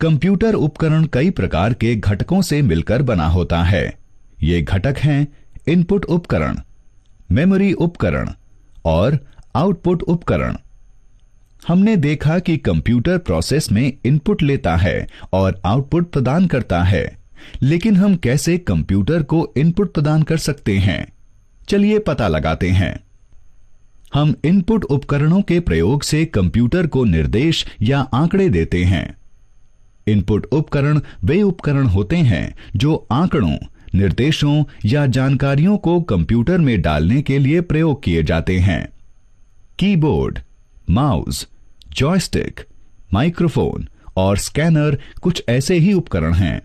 Computer उपकरण कई प्रकार के घटकों से मिलकर बना होता है। ये घटक हैं इनपुट उपकरण, मेमोरी उपकरण और आउटपुट उपकरण। हमने देखा कि कंप्यूटर प्रोसेस में इनपुट लेता है और आउटपुट प्रदान करता है, लेकिन हम कैसे कंप्यूटर को इनपुट प्रदान कर सकते हैं? चलिए पता लगाते हैं। हम इनपुट उपकरणों के प्रयोग से कंप्यूटर को निर्देश या आंकड़े देते हैं। इनपुट उपकरण वे उपकरण होते हैं जो आंकड़ों, निर्देशों या जानकारियों को कंप्यूटर में डालने के लिए प्रयोग किए जाते हैं। कीबोर्ड, माउस, जॉयस्टिक, माइक्रोफोन और स्कैनर कुछ ऐसे ही उपकरण हैं।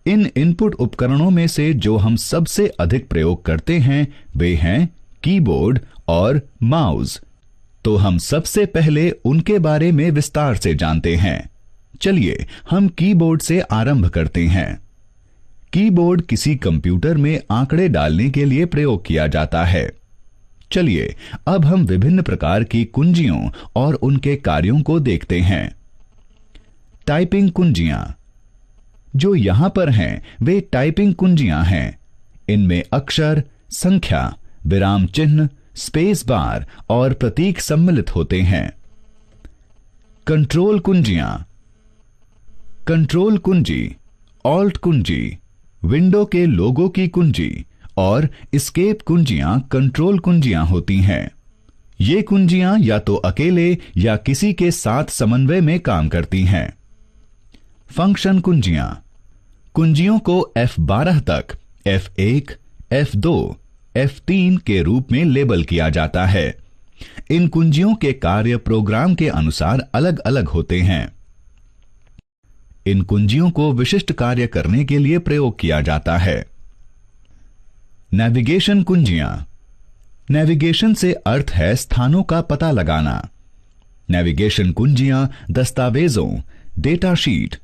इन इनपुट उपकरणों में से जो हम सबसे अधिक प्रयोग करते हैं वे हैं कीबोर्ड और माउस। तो हम सबसे पहले उनके बारे में विस्तार से जानते हैं। चलिए हम कीबोर्ड से आरंभ करते हैं। कीबोर्ड किसी कंप्यूटर में आंकड़े डालने के लिए प्रयोग किया जाता है। चलिए अब हम विभिन्न प्रकार की कुंजियों और उनके कार्यों को देखते हैं। टाइपिंग कुंजियां जो यहां पर हैं वे टाइपिंग कुंजियां हैं। इनमें अक्षर, संख्या, विराम चिन्ह, स्पेस बार और प्रतीक सम्मिलित होते हैं। कंट्रोल कुंजियां, कंट्रोल कुंजी, ऑल्ट कुंजी, विंडो के लोगो की कुंजी और एस्केप कुंजियां कंट्रोल कुंजियां होती हैं। ये कुंजियां या तो अकेले या किसी के साथ समन्वय में काम करती हैं। फंक्शन कुंजियां, कुंजियों को F12 तक F1, F2, F3 के रूप में लेबल किया जाता है। इन कुंजियों के कार्य प्रोग्राम के अनुसार अलग अलग होते हैं। इन कुंजियों को विशिष्ट कार्य करने के लिए प्रयोग किया जाता है। नेविगेशन कुंजियां, नेविगेशन से अर्थ है स्थानों का पता लगाना। नेविगेशन कुंजियां दस्तावेजों, डेटा शीट,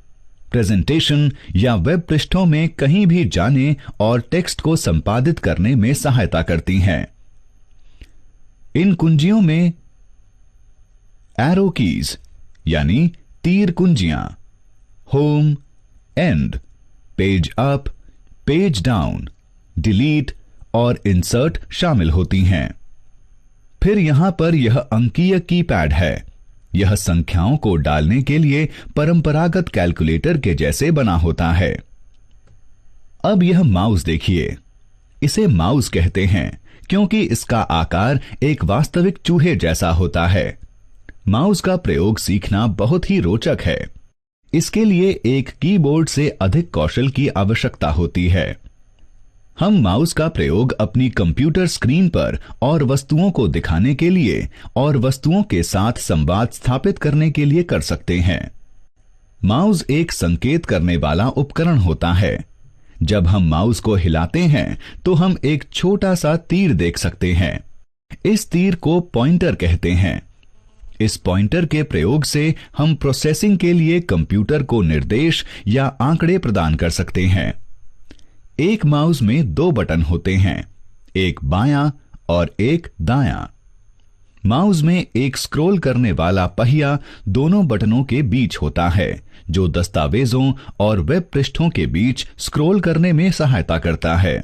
प्रेजेंटेशन या वेब पृष्ठों में कहीं भी जाने और टेक्स्ट को संपादित करने में सहायता करती हैं। इन कुंजियों में एरो कीज यानी तीर कुंजियां, home, and, page up, page down, delete और इंसर्ट शामिल होती हैं। फिर यहां पर यह अंकीय कीपैड है। यह संख्याओं को डालने के लिए परंपरागत कैलकुलेटर के जैसे बना होता है। अब यह माउस देखिए। इसे माउस कहते हैं क्योंकि इसका आकार एक वास्तविक चूहे जैसा होता है। माउस का प्रयोग सीखना बहुत ही रोचक है। इसके लिए एक कीबोर्ड से अधिक कौशल की आवश्यकता होती है। हम माउस का प्रयोग अपनी कंप्यूटर स्क्रीन पर और वस्तुओं को दिखाने के लिए और वस्तुओं के साथ संवाद स्थापित करने के लिए कर सकते हैं। माउस एक संकेत करने वाला उपकरण होता है। जब हम माउस को हिलाते हैं तो हम एक छोटा सा तीर देख सकते हैं। इस तीर को पॉइंटर कहते हैं। इस पॉइंटर के प्रयोग से हम प्रोसेसिंग के लिए कंप्यूटर को निर्देश या आंकड़े प्रदान कर सकते हैं। एक माउस में दो बटन होते हैं, एक बायां और एक दायां। माउस में एक स्क्रॉल करने वाला पहिया दोनों बटनों के बीच होता है, जो दस्तावेजों और वेब पृष्ठों के बीच स्क्रॉल करने में सहायता करता है।